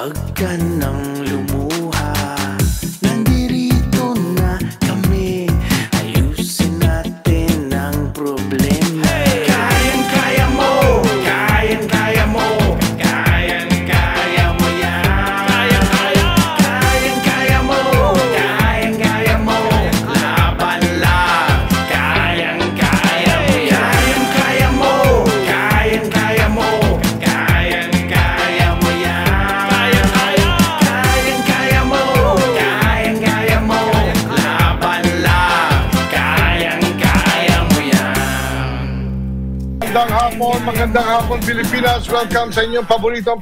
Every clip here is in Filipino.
Huwag ka nang lumuha, nandirito na kami. Ayusin natin ang problema. Kayang-kaya mo, kayang-kaya mo, kayang-kaya mo yan. Kayang-kaya mo, kayang-kaya mo, laban lang. Kayang-kaya mo yan. Kayang-kaya mo, kayang-kaya mo, kayang-kaya mo yan. Kayang-kaya mo, kayang-kaya mo, laban lang. Kayang-kaya mo yan. Magandang hapon Pilipinas. Welcome sa inyong paboritong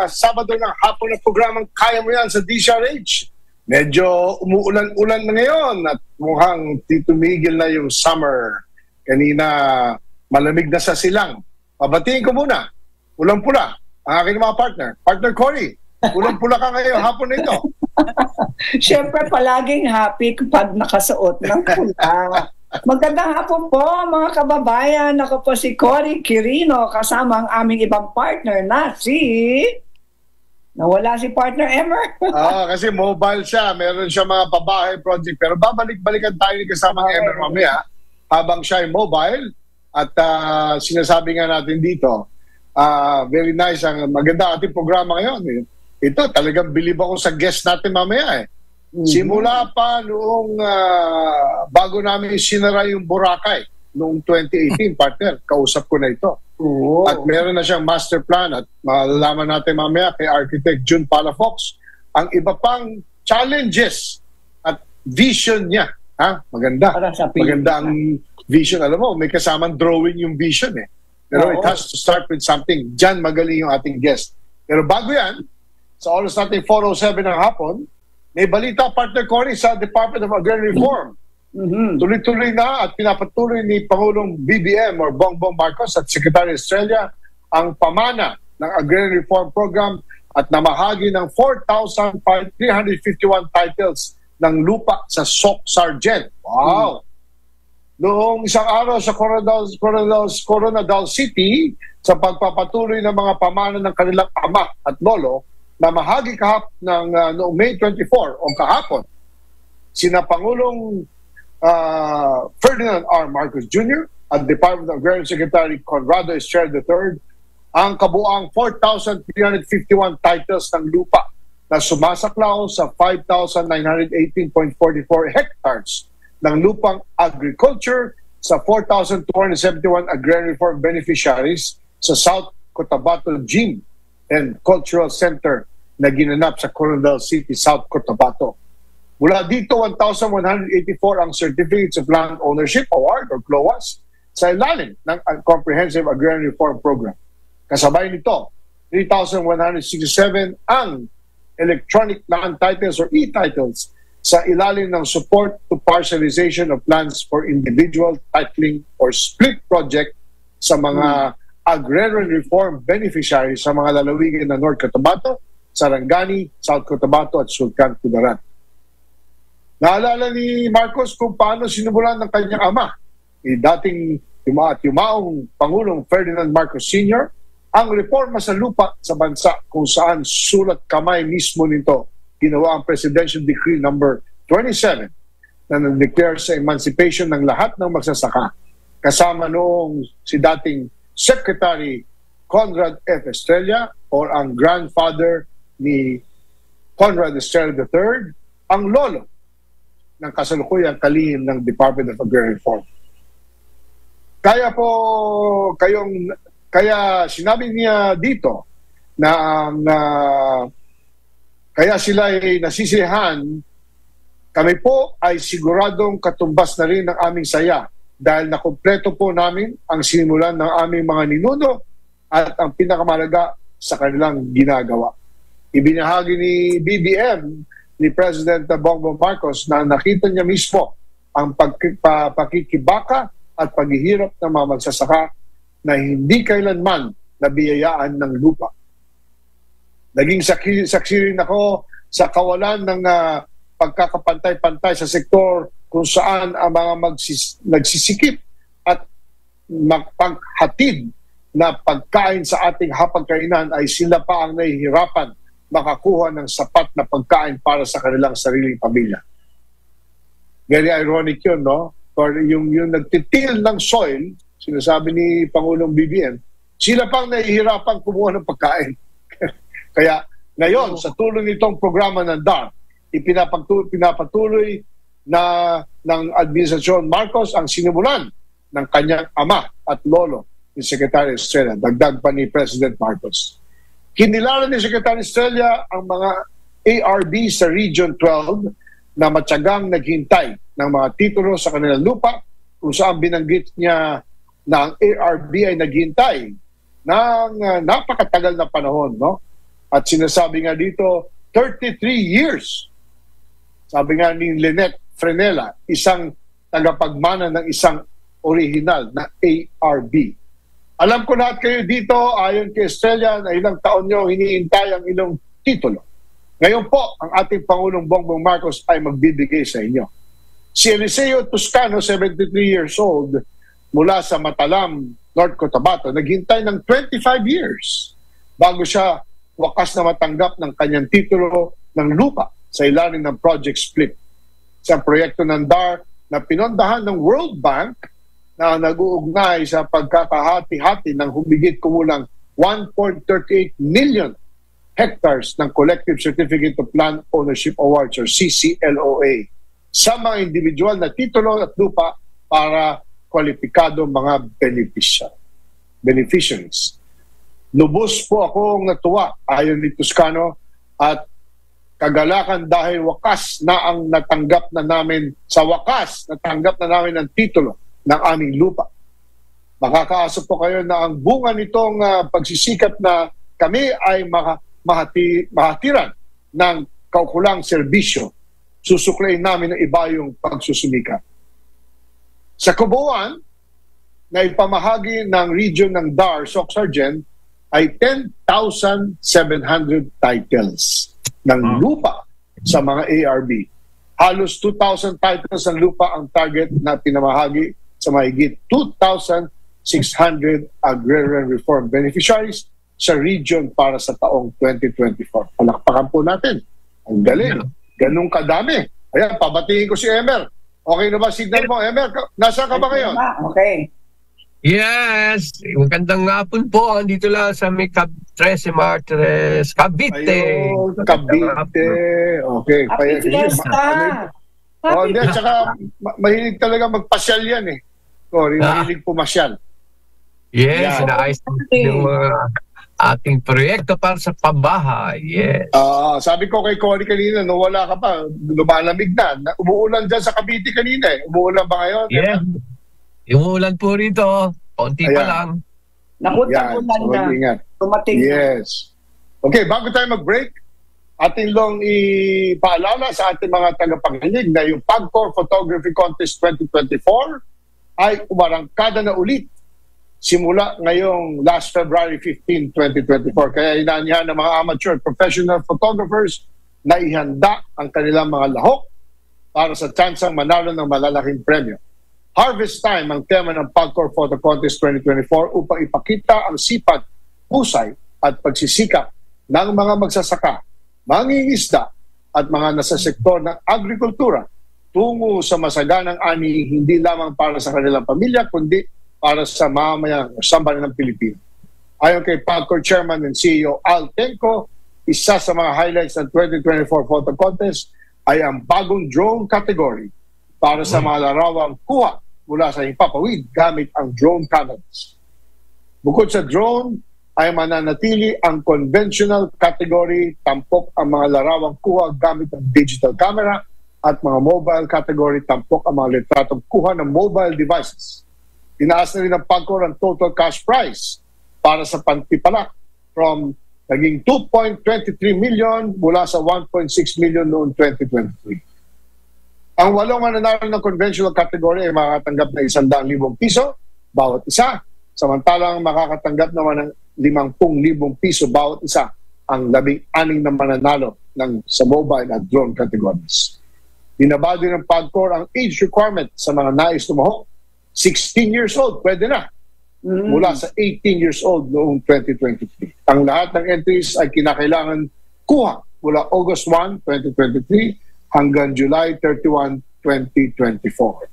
Sabado ng hapon na programang Kaya Mo Yan sa DZRH. Medyo umuulan-ulan na ngayon at mukhang titumigil na yung summer. Kanina malamig na sa silang. Pabatiin ko muna, ulang-pula ang aking mga partner. Partner Cory, ulang-pula ka ngayon hapon na ito. Siyempre, palaging happy kapag nakasuot ng pula. Magandang hapon po mga kababayan. Ako po si Cory Quirino kasama ang aming ibang partner na nawala si partner Emmer. Kasi mobile siya. Meron siya mga pabahay project. Pero babalik-balikan tayo ni kasama ng Emmer mamaya habang siya ay mobile. At sinasabi nga natin dito, very nice, maganda ating programa ngayon. Ito, talagang bilib ako sa guest natin mamaya eh. Simula pa noong bago namin sinara yung Boracay noong 2018, partner, kausap ko na ito. At meron na siyang master plan at malalaman natin mamaya kay Architect June Palafox ang iba pang challenges at vision niya. Maganda. Maganda ang vision. Alam mo, may kasamang drawing yung vision eh. Pero it has to start with something. Diyan magaling yung ating guest. Pero bago yan, sa oras natin 4:07 ng hapon, may balita, partner Cory, sa Department of Agrarian Reform. Tuloy-tuloy na at pinapatuloy ni Pangulong BBM or Bongbong Marcos at Secretary Estrella ang pamana ng Agrarian Reform Program at namahagi ng 4,351 titles ng lupa sa SOC Sargent. Wow! Noong isang araw sa Coronadal City, sa pagpapatuloy ng mga pamana ng kanilang ama at lolo, na mahagi noong May 24 o kahapon, sina Pangulong Ferdinand R. Marcos Jr. at Department of Agrarian Secretary Conrado Estrella III ang kabuang 4,351 titles ng lupa na sumasaklaw sa 5,918.44 hectares ng lupang agriculture sa 4,271 agrarian reform beneficiaries sa South Cotabato Gym and Cultural Center na ginanap sa Coronadal City, South Cotabato. Mula dito, 1,184 ang Certificates of Land Ownership Award or CLOAS sa ilalim ng Comprehensive Agrarian Reform Program. Kasabay nito, 3,167 ang Electronic Land Titles or e-titles sa ilalim ng Support to Parcelization of Lands for Individual Titling or Split Project sa mga agrarian reform beneficiaries sa mga lalawigan ng North Cotabato, Sarangani, South Cotabato at Sultan Kudarat. Naalala ni Marcos kung paano sinimulan ng kanyang ama, dating yumaong Pangulong Ferdinand Marcos Sr., ang reforma sa lupa sa bansa kung saan sulat kamay mismo nito ginawa ang Presidential Decree number 27 na nag-declare sa emancipation ng lahat ng magsasaka. Kasama noong si dating Secretary Conrad F. Estrella or ang grandfather ni Conrad Estrella III, ang lolo ng kasalukuyang kalihim ng Department of Agrarian Reform. Kaya sinabi niya dito na kaya sila ay nasisiyahan, kami po ay siguradong katumbas na rin ng aming saya dahil nakumpleto po namin ang sinimulan ng aming mga ninuno at ang pinakamalaga sa kanilang ginagawa. Ibinahagi ni BBM, ni President Bongbong Marcos, na nakita niya mismo ang pakikibaka at paghihirap ng mga magsasaka na hindi kailanman nabiyayaan ng lupa. Naging saksi rin ako sa kawalan ng pagkakapantay-pantay sa sektor kung saan ang mga nagsisikip at magpaghatid na pagkain sa ating hapagkainan ay sila pa ang nahihirapan makakuha ng sapat na pagkain para sa kanilang sariling pamilya. Very ironic yun, no? Or yung nagtitil ng soil, sinasabi ni Pangulong BBM, sila pang nahihirapan kumuha ng pagkain. Kaya ngayon, sa tulong nitong programa ng DAR, pinapatuloy na ng Administrasyon Marcos ang sinimulan ng kanyang ama at lolo ni Secretary Estrella, dagdag pa ni President Marcos. Kinilala ni Secretary Estrella ang mga ARB sa Region 12 na matyagang naghintay ng mga titulo sa kanilang lupa, kung saan binanggit niya na ang ARB ay naghintay ng napakatagal na panahon, no? At sinasabi nga dito, 33 years. Sabi nga ni Lynette Frenela, isang tagapagmana ng isang original na ARB. Alam ko lahat kayo dito, ayon kay Estrella, na ilang taon nyo hinihintay ang inyong titulo. Ngayon po, ang ating Pangulong Bongbong Marcos ay magbibigay sa inyo. Si Eliseo Toscano, 73 years old, mula sa Matalam, North Cotabato, naghintay ng 25 years bago siya wakas na matanggap ng kanyang titulo ng lupa sa ilalim ng Project Split. Isang proyekto ng DAR na pinondahan ng World Bank na nag-uugnay sa pagkakahati-hati ng humigit kumulang 1.38 million hectares ng Collective Certificate of Land Ownership Awards or CCLOA sa mga individual na titulo at lupa para kwalipikado mga beneficiaries. Lubos po akong natuwa ayon ni Toscano at kagalakan dahil wakas na ang natanggap na namin ang titulo ng aming lupa. Makakaasa po kayo na ang bunga nitong pagsisikap na kami ay mahatiran ng kaukulang serbisyo. Susuklayin namin ng iba yung pagsusumika. Sa Cabuan, na ipamahagi ng region ng DAR, Soc-Sargent, ay 10,700 titles ng lupa sa mga ARB. Halos 2,000 titles ng lupa ang target na pinamahagi sa mahigit 2,600 agrarian reform beneficiaries sa region para sa taong 2024. Palakpakan po natin. Ang galing. Ganun kadami. Ayan, pabatiin ko si Emer. Okay na ba signal mo, Emer? Nasaan ka ba ngayon? Okay. Yes, magandang hapon po. Andito lang sa may Trece Martires, Cavite. Ayun, Cavite. Okay. Happy Fiesta! Hindi, tsaka mahilig talaga magpasyal yan eh. Sorry, mahilig pumasyal. Yes, inaayos yung ating proyekto para sa pambahay. Yes. Sabi ko kay Cory kanina, nung wala ka pa, lumalamig na. Umuulan dyan sa Cavite kanina eh. Umuulan ba ngayon? Yeah. Yung ulan po rito, konti pa lang. Nakutan na. Tumating yes. Okay, bago tayo mag-break, ating long ipaalala sa ating mga tagapakinig na yung PAGCOR Photography Contest 2024 ay umarangkada na ulit simula ngayong last February 15, 2024. Kaya inaanyahan ng mga amateur professional photographers na ihanda ang kanilang mga lahok para sa tsansang manalo ng malalaking premyo. Harvest Time ang tema ng PAGCOR Photo Contest 2024 upang ipakita ang sipag, husay at pagsisikap ng mga magsasaka, mangingisda at mga nasa sektor ng agrikultura tungo sa masaganang ani hindi lamang para sa kanilang pamilya kundi para sa mamamayang sambayan ng Pilipino. Ayon kay PAGCOR Chairman and CEO Al Tenco, isa sa mga highlights ng 2024 Photo Contest ay ang bagong drone category para sa mga larawang kuha mula sa himpapawid gamit ang drone cameras. Bukod sa drone, ay mananatili ang conventional category, tampok ang mga larawang kuha gamit ang digital camera, at mga mobile category, tampok ang mga litratong kuha ng mobile devices. Tinaas na rin ng PAGCOR ang total cash prize para sa pantipalak from naging 2.23 million mula sa 1.6 million noong 2023. Ang 8 mananalo ng conventional category ay makakatanggap na 100,000 piso bawat isa. Samantalang makakatanggap naman ng 50,000 piso bawat isa ang 16 na mananalo sa mobile at drone categories. Binaba din ng PAGCOR ang age requirement sa mga nais tumahok. 16 years old, pwede na. Mula sa 18 years old noong 2023. Ang lahat ng entries ay kinakailangan kuha mula August 1, 2023 hanggang July 31, 2024.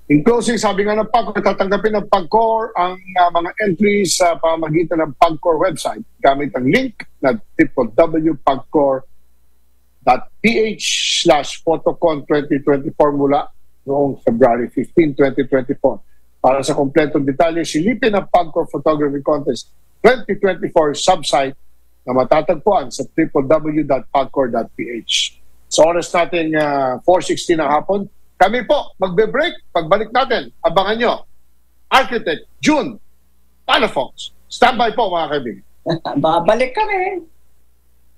In closing, sabi nga ng PAGCOR, tatanggapin ng PAGCOR ang mga entries sa pamamagitan ng PAGCOR website gamit ang link na www.pagcor.ph/photocon2024 mula noong February 15, 2024. Para sa kompletong detalye, silipin ang PAGCOR Photography Contest 2024 subsite na matatagpuan sa www.pagcor.ph. Sa oras natin 4:16 ng hapon, kami po magbe-break. Pagbalik natin, abangan nyo, Architect June Palafox. Standby po mga kaibigan. Babalik kami.